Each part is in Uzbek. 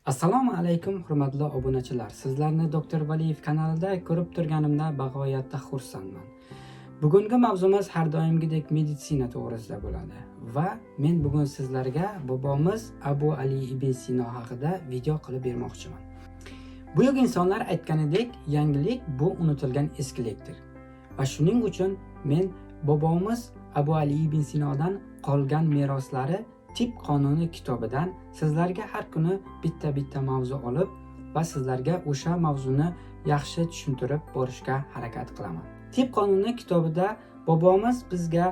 Assalomu alaykum hurmatli obunachilar. Sizlarni Dr. Valiyev kanalida ko'rib turganimdan bag'oyatda xursandman. Bugungi mavzumiz har doimgidek meditsina to'g'risida bo'ladi va men bugun sizlarga bobomiz Abu Ali ibn Sino haqida video qilib bermoqchiman. Buyuk insonlar aytganidek, yangilik bu unutilgan eskilikdir. Va shuning uchun men bobomiz Abu Ali ibn Sinodan qolgan meroslari Tib qonuni kitobidan sizlarga har kuni bitta mavzu olib va sizlarga o'sha mavzuni yaxshi tushuntirib borishga harakat qilaman. Tib qonuni kitobida bobomiz bizga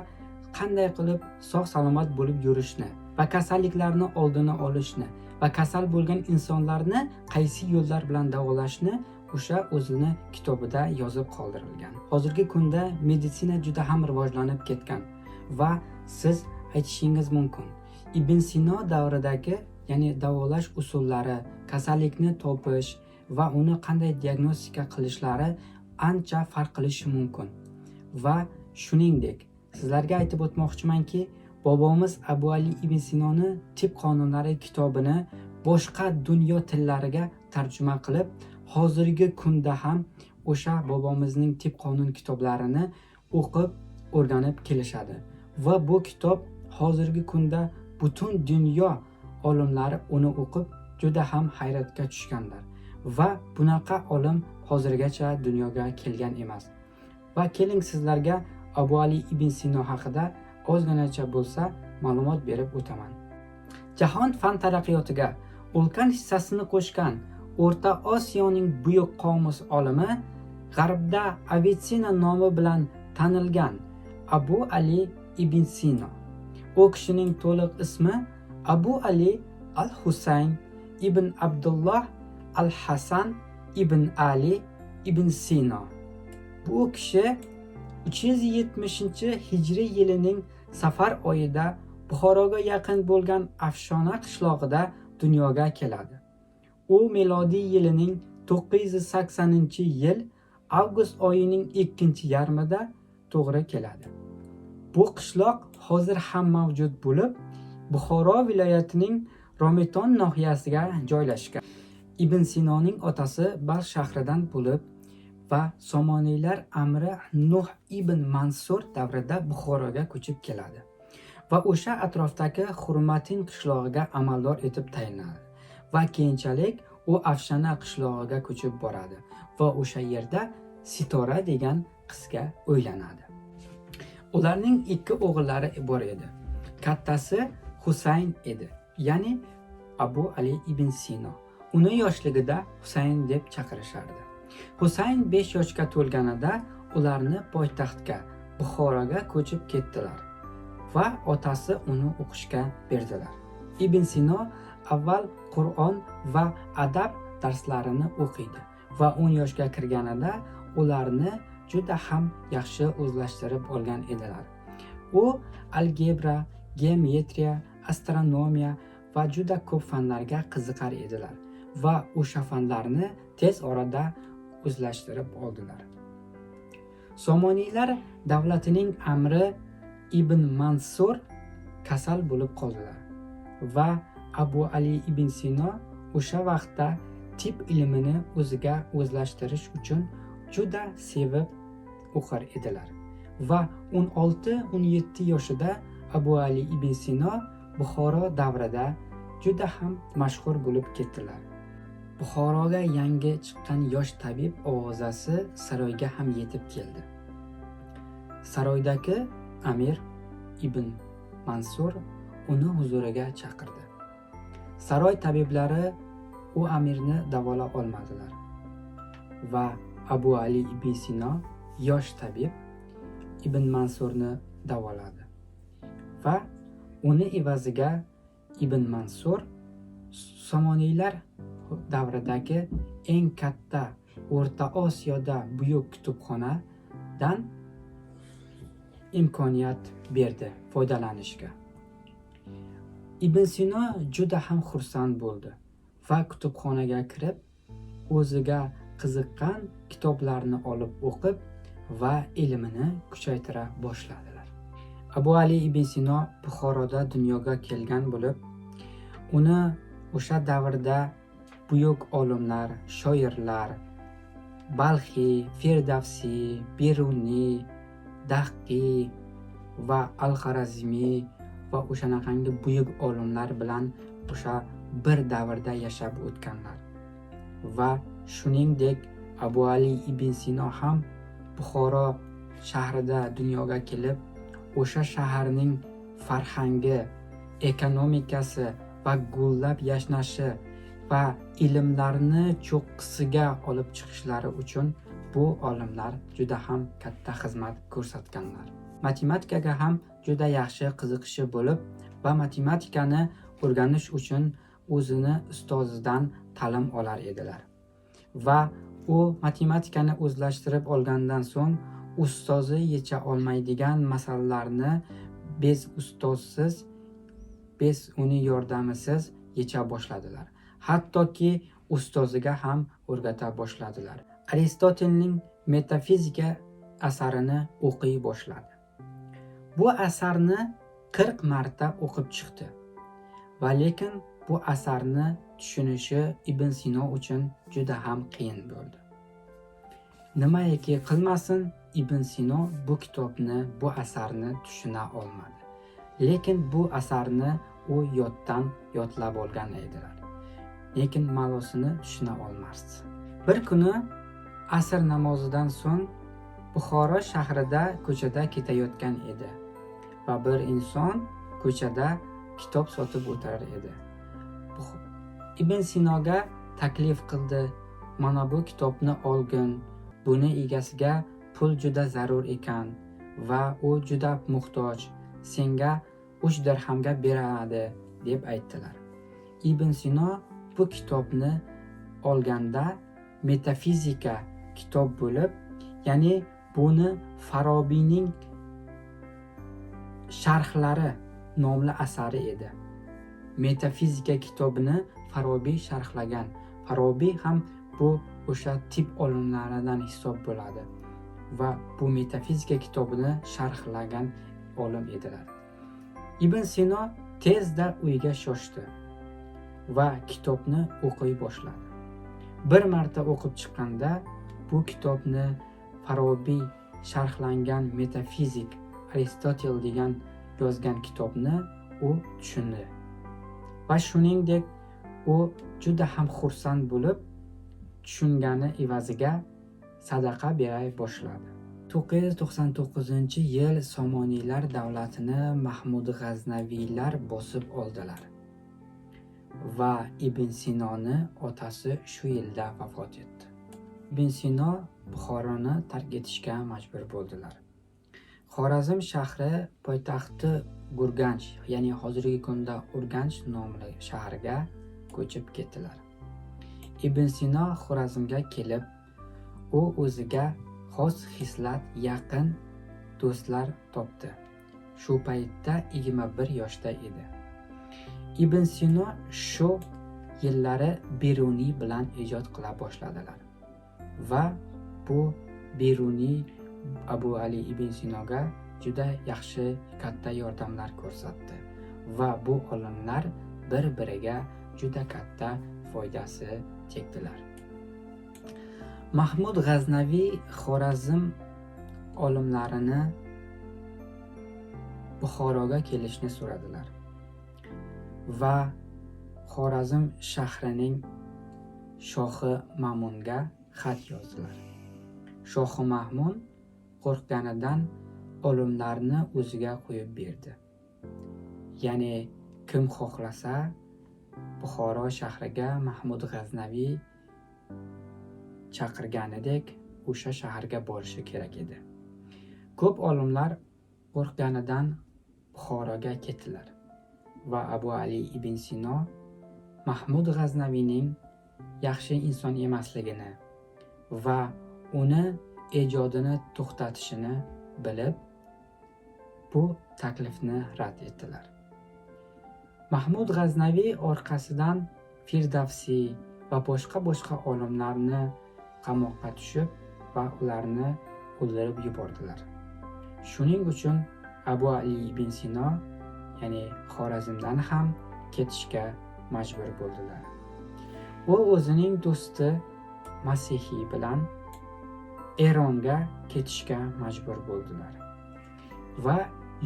qanday qilib sog' salomat bo'lib yurishni va kasalliklarni oldini olishni va kasal bo'lgan insonlarni qaysi yo'llar bilan davolashni o'sha o'zini kitobida yozib qoldirilgan. Hozirgi kunda meditsina juda ham rivojlanib ketgan va siz aytishingiz mumkin, Ibn Sino davridagi, ya'ni davolash usullari, kasallikni topish va uni qanday diagnostika qilishlari ancha farq qilishi mumkin. Va shuningdek, sizlarga aytib o'tmoqchimanki, bobomiz Abu Ali ibn Sinoni Tib qonunlari kitobini boshqa dunyo tillariga tarjima qilib, hozirgi kunda ham o'sha bobomizning Tib qonun kitoblarini o'qib, o'rganib kelishadi. Va bu kitob hozirgi kunda butun dunyo olimlari uni o'qib juda ham hayratga tushganlar va bunaqa olim hozirgacha dunyoga kelgan emas. Va keling sizlarga Abu Ali ibn Sino haqida ozginacha bo'lsa ma'lumot berib o'taman. Jahon fan taraqqiyotiga ulkan hissasini qo'shgan O'rta Osiyoning buyuk qomus olimi, G'arbda Avitsina nomi bilan tanilgan Abu Ali ibn Sino. U kishining to'liq ismi Abu Ali al-Husayn ibn Abdullah al-Hasan ibn Ali ibn Sino. Bu kishi 370-hijriy yilining Safar oyida Buxoroga yaqin bo'lgan Afshona qishlog'ida dunyoga keladi. U milodiy yilining 980-yil avgust oyining 2-yarmida to'g'ri keladi. Bu qishloq hozir ham mavjud bo'lib, Buxoro viloyatining Romiton nohiyasiga joylashgan. Ibn Sinoning otasi Balx shahridan bo'lib va Somoniylar amri Nuh ibn Mansur davrida Buxoroga ko'chib keladi va o'sha atrofdagi Hurmatin qishlog'iga amaldor etib tayinladi va keyinchalik u Afshana qishlog'iga ko'chib boradi va o'sha yerda Sitora degan qizga uylanadi. Ularning 2 o'g'illari bor edi. Kattasi Husayn edi, ya'ni Abu Ali ibn Sino. Uni yoshligida Husayn deb chaqirishardi. Husayn 5 yoshga to'lganida ularni poytaxtga, Buxoroga ko'chib ketdilar va otasi uni o'qishga berdilar. Ibn Sino avval Qur'on va adab darslarini o'qiydi va 10 yoshga kirganida ularni juda ham yaxshi o'zlashtirib olgan edilar. U algebra, geometriya, astronomiya va juda ko'p fanlarga qiziqar edilar va o'sha fanlarni tez orada o'zlashtirib oldilar. Somoniylar davlatining amri Ibn Mansur kasal bo'lib qoldilar va Abu Ali ibn Sino o'sha vaqtda tib ilmini o'ziga o'zlashtirish uchun juda sevib o'qir edilar va 16-17 yoshida Abu Ali ibn Sino Buxoro davrida juda ham mashhur bo'lib ketdilar. Buxoroga yangi chiqqan yosh tabib ovozasi saroyga ham yetib keldi. Saroydagi amir Ibn Mansur uni huzuriga chaqirdi. Saroy tabiblari u amirni davola olmadilar va Abu Ali ibn Sino yosh tabib Ibn Mansurni davoladi va uni evaziga Ibn Mansur Somoniylar davridagi eng katta O'rta Osiyoda buyuk kutubxonadan imkoniyat berdi foydalanishga. Ibn Sino juda ham xursand bo'ldi va kutubxonaga kirib o'ziga qiziqqan kitoblarni olib o'qib va ilmini kuchaytira boshladilar. Abu Ali ibn Sino Buxoroda dunyoga kelgan bo'lib, uni o'sha davrda buyuk olimlar, shoirlar Balxiy, Firdavsiy, Beruniy, Dahqiy va Al-Xorazmiy va o'shanaqangi buyuk olimlar bilan o'sha bir davrda yashab o'tganlar. Va shuningdek Abu Ali ibn Sino ham Buxoro shahrida dunyoga kelib, o'sha shaharning farhangi, ekonomikasi va gullab yashnashi va ilmlarni cho'qqisiga olib chiqishlari uchun bu olimlar juda ham katta xizmat ko'rsatganlar. Matematikaga ham juda yaxshi qiziqishi bo'lib va matematikani o'rganish uchun o'zini ustozidan ta'lim olar edilar. Va u matematikani o'zlashtirib olgandan so'ng ustozi yecha olmaydigan masalalarni biz ustozsiz, biz uning yordamisiz yecha boshladilar. Hattoki ustoziga ham o'rgata boshladilar. Aristotelning metafizika asarini o'qiy boshladi. Bu asarni 40 marta o'qib chiqdi. Va lekin bu asarni tushunishi Ibn Sino uchun juda ham qiyin bo'ldi. Nimaiki qilmasin, Ibn Sino bu kitobni, bu asarni tushuna olmadi. Lekin bu asarni u yoddan yodlab olgan edilar. Lekin ma'nosini tushuna olmasdi. Bir kuni asr namozidan so'ng Buxoro shahrida ko'chada ketayotgan edi va bir inson ko'chada kitob sotib o'tirar edi. Ibn Sinoga taklif qildi: "Mana bu kitobni olgin. Buni egasiga pul juda zarur ekan va u juda muhtoj. Senga 3 dirhamga beradi" deb aytdilar. Ibn Sino bu kitobni olganda metafizika kitob bo'lib, ya'ni buni Farobiyning sharhlari nomli asari edi. Metafizika kitobini Farobiy sharhlagan. Farobiy ham bu o'sha tip olimlaridan hisob bo'ladi va bu metafizika kitobini sharhlagan olim edilar. Ibn Sino tezda uyga shoshdi va kitobni o'qiy boshladi. Bir marta o'qib chiqqanda bu kitobni Farobiy sharhlangan metafizik Aristotel degan yozgan kitobni u tushundi. Va shuningdek u juda ham xursand bo'lib, tushungani evaziga sadaqa beray boshladi. 999-yil Somoniylar davlatini Mahmud G'aznaviylar bosib oldilar va Ibn Sinoni otasi shu yilda vafot etdi. Ibn Sino Buxoroni tark etishga majbur bo'ldilar. Xorazm shahri poytaxti Gurganch, ya'ni hozirgi kunda Urganch nomli shaharga ko'chib ketdilar. Ibn Sino Xorazmga kelib, u o'ziga xos xislat, yaqin do'stlar topdi. Shu paytda 21 yoshda edi. Ibn Sino shu yillari Beruniy bilan ijod qila boshladilar va bu Beruniy Abu Ali ibn Sinoga juda yaxshi katta yordamlar ko'rsatdi va bu olimlar bir-biriga juda katta foydasi chekdilar. Mahmud G'aznaviy Xorazm olimlarini Buxoroga kelishni so'radilar va Xorazm shahrining shohi Ma'munga xat yozdilar. Shohi Ma'mun qo'rqganidan olimlarni o'ziga qo'yib berdi. Ya'ni kim xohlasa Buxoro shahriga Mahmud G'aznaviy chaqirganidek o'sha shaharga borishi kerak edi. Ko'p olimlar qo'rqganidan Buxoroga ketdilar va Abu Ali ibn Sino Mahmud G'aznaviyning yaxshi inson emasligini va uni ijodini to'xtatishini bilib, bu taklifni rad etdilar. Mahmud G'aznaviy orqasidan Firdavsiy va boshqa olimlarni qamoqqa tushib va ularni o'ldirib yubordilar. Shuning uchun Abu Ali ibn Sino, ya'ni Xorazmdan ham ketishga majbur bo'ldilar. u o'zining do'sti Masihiy bilan Eronga ketishga majbur bo'ldilar va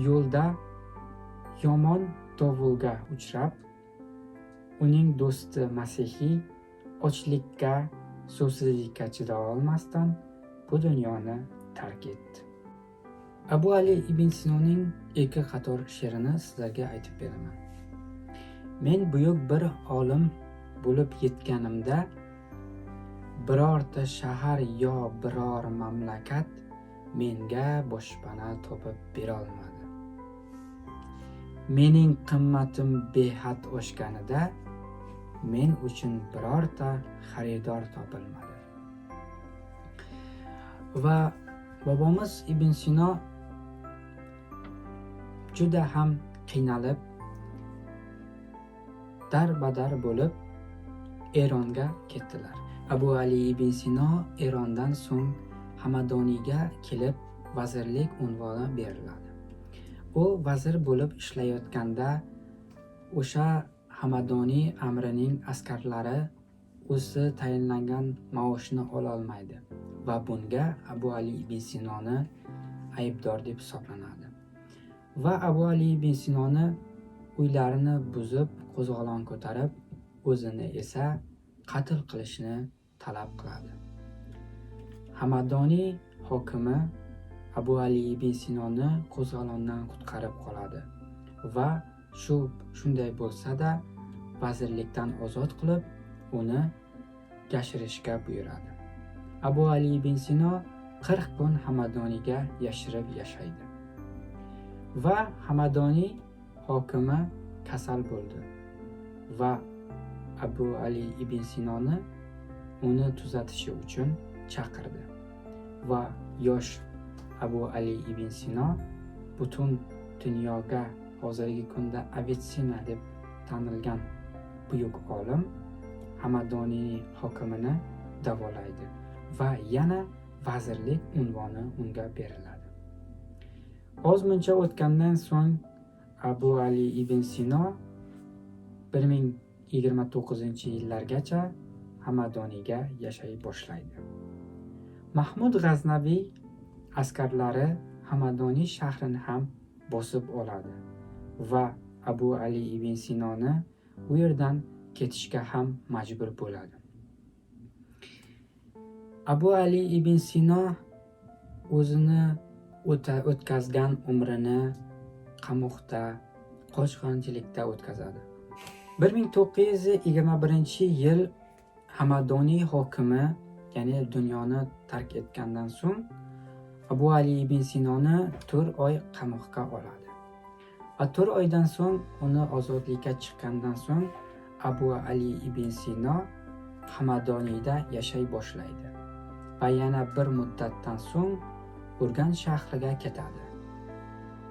yo'lda yomon dovulga uchrab, uning do'sti Masihiy ochlikka, suvsizlikka chiday olmasdan bu dunyoni tark etdi. Abu Ali ibn Sinoning ikki qator she'rini sizlarga aytib beraman. Men buyuk bir olim bo'lib yetganimda birorta shahar yo biror mamlakat menga boshpana topib bera olmadi. Mening qimmatim behad oshganida men uchun birorta xaridor topilmadi. Va bobomiz Ibn Sino juda ham qiynalib, darbadar bo'lib Eronga ketdilar. Abu Ali ibn Sino Erondan so'ng Hamadoniyga kelib vazirlik unvoni beriladi. U vazir bo'lib ishlayotganda o'sha Hamadoniy amrining askarlari o'zi tayinlangan maoshni ola olmaydi va bunga Abu Ali ibn Sinoni aybdor deb hisoblanadi. Va Abu Ali ibn Sinoni uylarini buzib, qo'zg'olon ko'tarib, o'zini esa qatl qilishni talab qiladi. Hamadoniy hokimi Abu Ali ibn Sinoni qo'zg'olondan qutqarib qoladi va shunday bo'lsa-da vazirlikdan ozod qilib, uni yashirishga buyuradi. Abu Ali ibn Sino 40 kun Hamadoniyga yashirib yashaydi. Va Hamadoniy hokimi kasal bo'ldi va Abu Ali ibn Sinoni uni tuzatishi uchun chaqirdi. Va yosh Abu Ali ibn Sino butun dunyoga hozirgi kunda Avitsina deb tanilgan buyuk olim Hamadoniy hokimini davolaydi va yana vazirlik unvoni unga beriladi. Ozmuncha o'tgandan so'ng Abu Ali ibn Sino 1029-yillargacha Hamadoniyga yashay boshlaydi. Mahmud G'aznaviy askarlari Hamadoniy shahrini ham bosib oladi va Abu Ali ibn Sinoni u yerdan ketishga ham majbur bo'ladi. Abu Ali ibn Sino o'zini o'tkazgan umrini qamoqda, qochqinchilikda o'tkazadi. 1921-yil Hamadoniy hokimi, ya'ni dunyoni tark etgandan so'ng Abu Ali ibn Sinoni 4 oy qamoqqa oladi. Va 4 oydan so'ng uni ozodlikka chiqqandan so'ng Abu Ali ibn Sino Hamadoniyda yashay boshlaydi va yana bir muddatdan so'ng Urgan shahriga ketadi.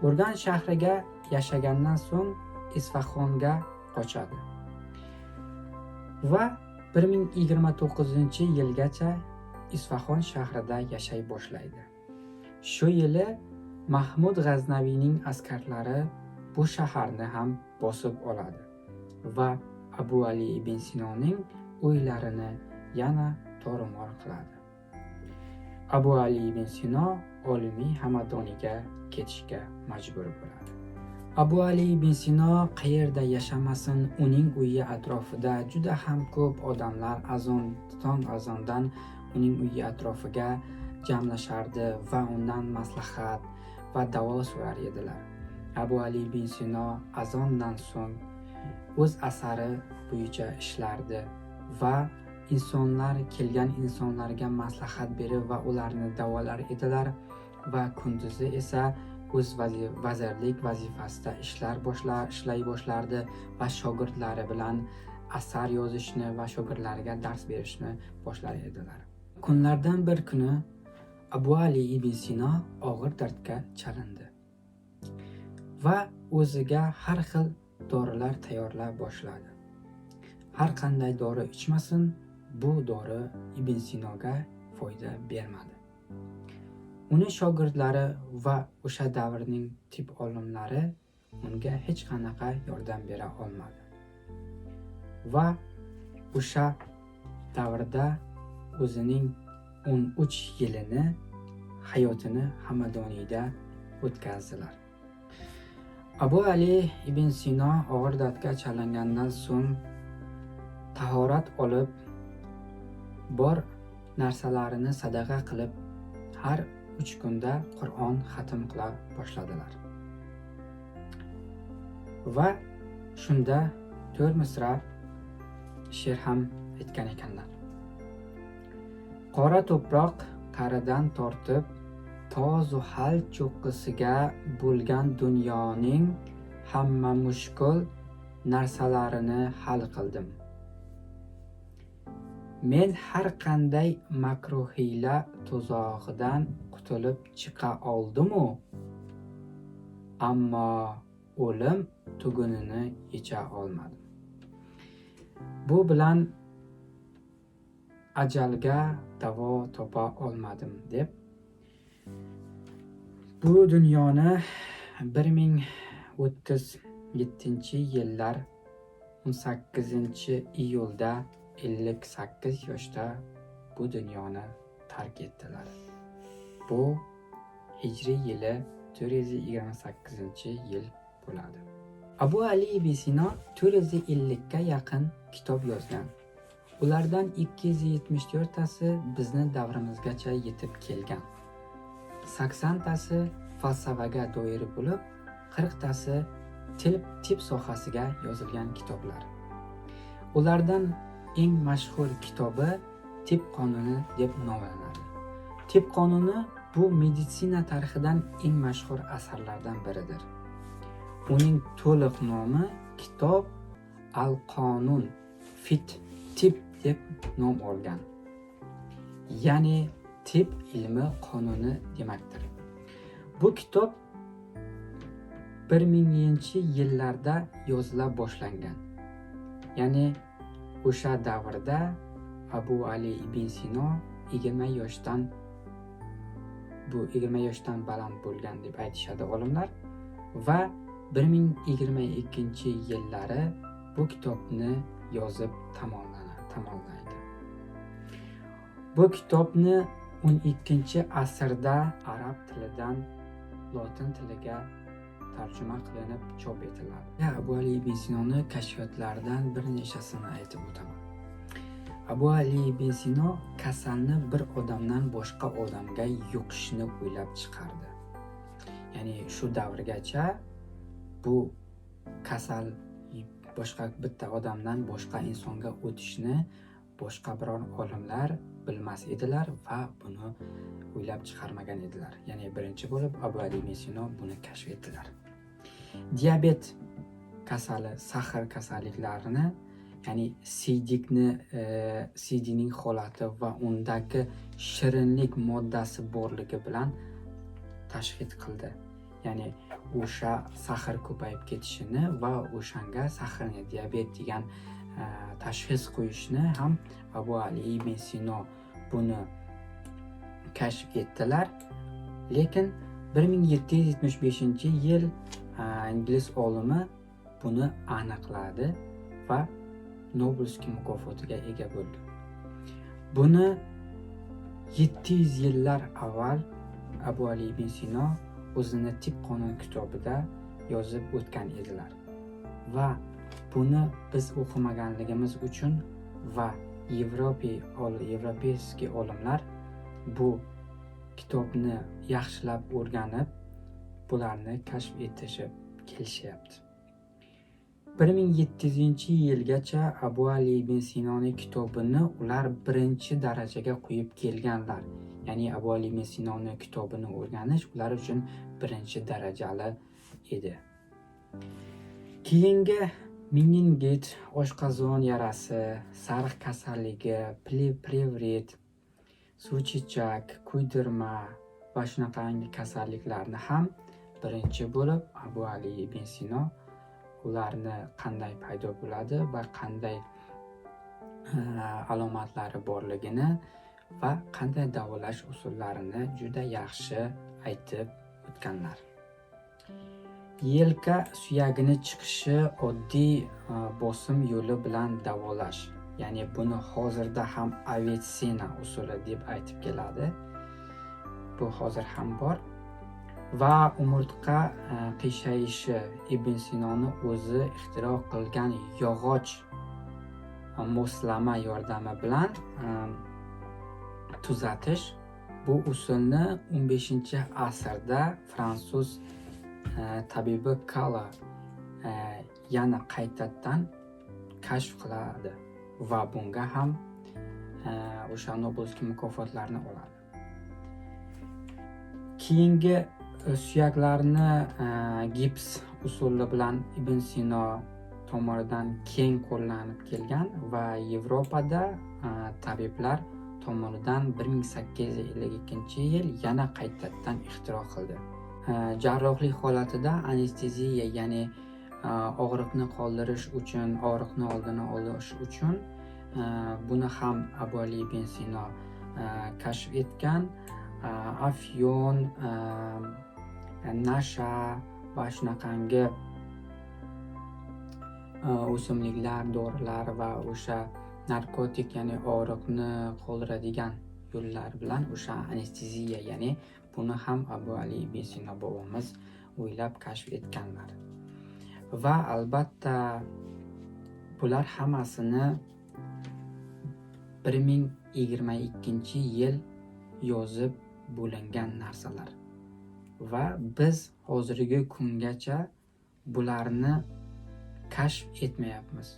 Urgan shahriga yashagandan so'ng Isfahonga qochadi va 1029-yilgacha Isfahon shahrida yashay boshlaydi. Shu yili Mahmud G'aznaviyning askarlari bu shaharni ham bosib oladi va Abu Ali ibn Sinoning uylarini yana tor-mor qiladi. Abu Ali ibn Sino olimiy Hamadoniyga ketishga majbur bo'ladi. Abu Ali ibn Sino qayerda yashamasin, uning uyi atrofida juda ham ko'p odamlar tong azondan uning uyi atrofiga jamlashardi va undan maslahat va davo so'rar edilar. Abu Ali ibn Sino azondan so'ng o'z asari bo'yicha ishlardi va kelgan insonlarga maslahat berib va ularni davolar edilar va kunduzi esa o'z vazirlik vazifasida ishlay boshlardi va shogirdlari bilan asar yozishni va shogirdlariga dars berishni boshlar edilar. Kunlardan bir kuni Abu Ali ibn Sino og'ir dardga chalindi va o'ziga har xil dorilar tayyorlay boshladi. Har qanday dori ichmasin, bu dori Ibn Sinoga foyda bermadi. Uni shogirdlari va o'sha davrning tib olimlari unga hech qanaqa yordam bera olmadi. Va o'sha davrida o'zining 13 yilini hayotini Hamadoniyda o'tkazdilar. Abu Ali ibn Sino og'ir dardga chalingandan so'ng tahorat olib, bor narsalarini sadaqa qilib, har 3 kunda Qur'on xatm qila boshladilar. Va shunda 4 misra she'r ham aytgan ekanlar. Qora to'proq qa'ridan tortib, to Zuhal cho'qqisiga bo'lgan dunyoning hamma mushkul narsalarini hal qildim. Men har qanday makru hiyla tuzog'idan qutulib chiqa oldim-u, ammo o'lim tugunini yecha olmadim. Bu bilan ajalga davo topa olmadim deb bu dunyoni 1037-yillar 18-iyulda 58 yoshda bu dunyoni tark etdilar. Bu hijriy yili 428-yil bo'ladi. Abu Ali ibn Sino 450 ga yaqin kitob yozgan. Ulardan 274 tasi bizni davrimizgacha yetib kelgan. 80 tasi falsafaga doir bo'lib, 40 tasi tib sohasiga yozilgan kitoblar. Ulardan eng mashhur kitobi Tib qonuni deb nomlanadi. Tib qonuni bu meditsina tarixidan eng mashhur asarlardan biridir. Uning to'liq nomi Kitob al-Qonun fit tib deb nom olgan. Ya'ni tib ilmi qonuni demakdir. Bu kitob 1000-yillarda yozila boshlangan. Ya'ni o'sha davrda Abu Ali ibn Sino 20 yoshdan baland bo'lgan deb aytishadi olimlar va 1022-yillari bu kitobni yozib tamomlaydi. Bu kitobni 12-asrda arab tilidan lotin tiliga tarjima qilinib chop etiladi. Abu Ali ibn Sinoni kashfiyotlaridan bir nechasini aytib o'taman. Abu Ali ibn Sino kasalni bir odamdan boshqa odamga yuqishni o'ylab chiqardi. Ya'ni shu davrgacha bu kasal boshqa bitta odamdan boshqa insonga o'tishni boshqa biror olimlar bilmas edilar va buni o'ylab chiqarmagan edilar. Ya'ni birinchi bo'lib Abu Ali ibn Sino buni kashf etdilar. Diabet kasali, sahr kasalliklarini, ya'ni sidning holati va undagi shirinlik moddasi borligi bilan tashxis qildi. Ya'ni o'sha sahr ko'payib ketishini va o'shanga sahrni diabet degan tashxis qo'yishni ham Abu Ali ibn Sino buni kashf etdilar. Lekin 1775-yil ingliz olimi buni aniqladi va Nobelskiy mukofotiga ega bo'ldi. Buni 700 yillar avval Abu Ali ibn Sino o'zini Tib qonun kitobida yozib o'tgan edilar. Va buni biz o'qimaganligimiz uchun va Yevropeyskiy olimlar bu kitobni yaxshilab o'rganib, bularni kashf etishib kelishyapti. 1700-yilgacha Abu Ali ibn Sinoning kitobini ular birinchi darajaga qo'yib kelganlar. Ya'ni Abu Ali ibn Sinoning kitobini o'rganish ular uchun birinchi darajali edi. Keyingi meningit, oshqozon yarasi, sariq kasalligi, plevrit, suvchechak, kuydirma va shunaqangi kasalliklarni ham birinchi bo'lib Abu Ali ibn Sino ularni qanday paydo bo'ladi va qanday alomatlari borligini va qanday davolash usullarini juda yaxshi aytib o'tganlar. Yelka suyagini chiqishi oddiy bosim yo'li bilan davolash, ya'ni buni hozirda ham Avitsena usuli deb aytib keladi. Bu hozir ham bor. Va umurtqa qiyshayışı Ibn Sinoni o'zi ixtiro qilgan yog'och moslama yordami bilan tuzatish. Bu usulni 15-asrda fransuz tabibi Kala yana qaytadan kashf qiladi va bunga ham o'sha Nobelskiy mukofotlarini oladi. Keyingi suyaklarni gips usuli bilan Ibn Sino tomonidan keng qo'llanib kelgan va Yevropada tabiblar tomonidan 1852-yil yana qaytadan ixtiro qildi. Jarrohlik holatida anesteziya, ya'ni og'riqni qoldirish uchun, og'riqni oldini olish uchun buni ham Abu Ali ibn Sino kashf etgan. Afyon, nasha va shunaqangi o'simliklar, dorilar va o'sha narkotik, ya'ni og'riqni qoldiradigan yo'llar bilan o'sha anesteziya, ya'ni buni ham Abu Ali ibn Sino bobomiz o'ylab kashf etganlar. Va albatta bular hammasini 1022-yil yozib bo'lingan narsalar va biz hozirgi kungacha bularni kashf etmayapmiz.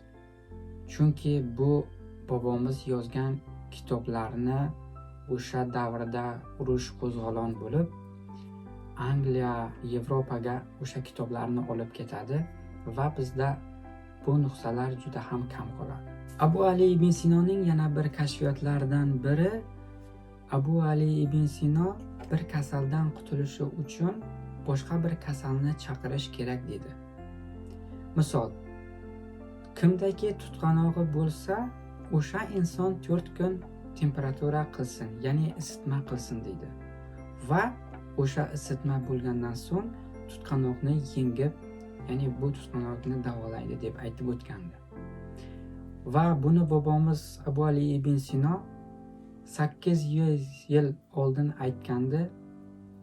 Chunki bu bobomiz yozgan kitoblarni o'sha davrda urush qo'zg'olon bo'lib, Angliya Yevropaga o'sha kitoblarni olib ketadi va bizda bu nuqsalar juda ham kam qoladi. Abu Ali ibn Sinoning yana bir kashfiyotlaridan biri, Abu Ali ibn Sino bir kasaldan qutulishi uchun boshqa bir kasalni chaqirish kerak dedi. Misol, kimdagi tutqanog'i bo'lsa, o'sha inson 4 kun temperatura qilsin, ya'ni isitma qilsin dedi. Va o'sha isitma bo'lgandan so'ng tutqanoqni yengib, ya'ni bu tutqanoqni davolaydi deb aytib o'tgandi. Va buni bobomiz Abu Ali ibn Sino 800 yil oldin aytgandi.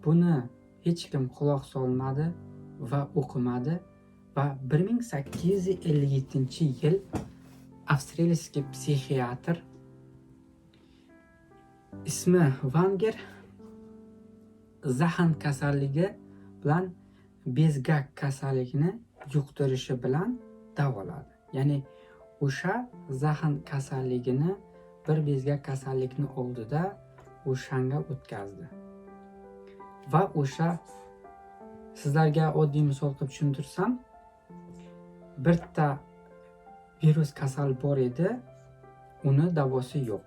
Buni hech kim quloq solmadi va o'qimadi va 1857-yil avstraliyalik psixiatr ismi Vanger zahn kasalligi bilan bezgak kasalligini yuqtirishi bilan davoladi. Ya'ni o'sha zahn kasalligini bir bezgak kasallikni oldida o'shanga o'tkazdi. Va o'sha, sizlarga oddiy misol qilib tushuntirsam, birta virus kasal bor edi, uni davosi yo'q.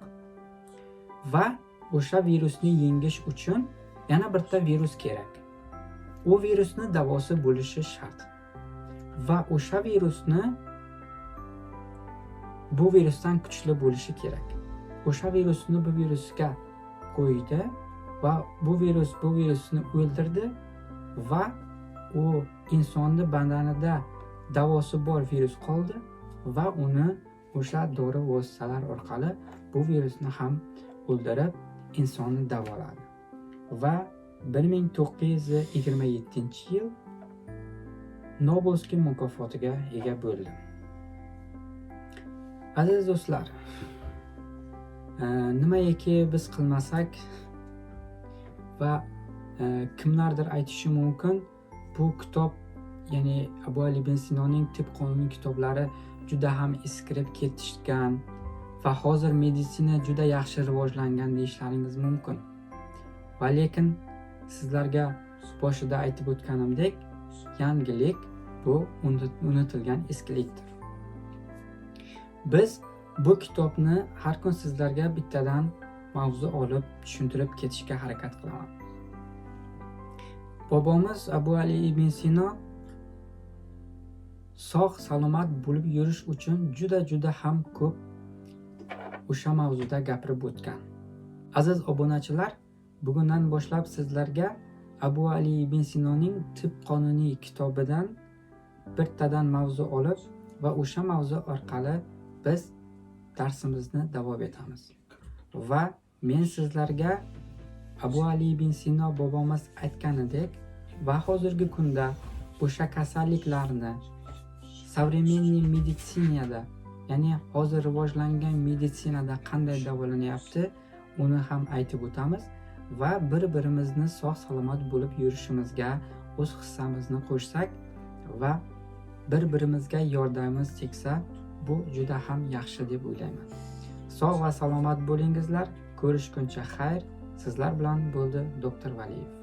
Va o'sha virusni yengish uchun yana birta virus kerak. U virusni davosi bo'lishi shart. Va o'sha virusni bu virusdan kuchli bo'lishi kerak. O'sha virusni bu virusga qo'ydi va bu virusni o'ldirdi va u insonni badanida davosi bor virus qoldi va uni o'sha dori vositalar orqali bu virusni ham o'ldirib insonni davoladi. Va 1927-yil Nobelskiy mukofotiga ega bo'ldi. Aziz do'stlar, nimaiki biz qilmasak va kimlardir aytishi mumkin, bu kitob, ya'ni Abu Ali ibn Sinoning tib qonuni kitoblari juda ham eskirib ketishgan va hozir meditsina juda yaxshi rivojlangan deyishlaringiz mumkin. Va lekin sizlarga boshida aytib o'tganimdek, yangilik bu unutilgan eskilikdir. Biz bu kitobni har kun sizlarga bittadan mavzu olib tushuntirib ketishga harakat qilaman. Bobomiz Abu Ali ibn Sino sog' salomat bo'lib yurish uchun juda ham ko'p o'sha mavzuda gapirib o'tgan. Aziz obunachilar, bugundan boshlab sizlarga Abu Ali ibn Sinoning tib qonuniy kitobidan birtadan mavzu olib va o'sha mavzu orqali biz darsimizni davom etamiz. Va men sizlarga Abu Ali ibn Sino bobomiz aytganidek va hozirgi kunda o'sha kasalliklarni современный meditsinada, ya'ni hozir rivojlangan meditsinada qanday davolanyapti, uni ham aytib o'tamiz va bir-birimizni sog' salomat bo'lib yurishimizga o'z hissamizni qo'shsak va bir-birimizga yordamimiz tegsa, bu juda ham yaxshi deb o'ylayman. Sog' va salomat bo'lingizlar. Ko'rishguncha xayr. Sizlar bilan bo'ldi doktor Valiyev.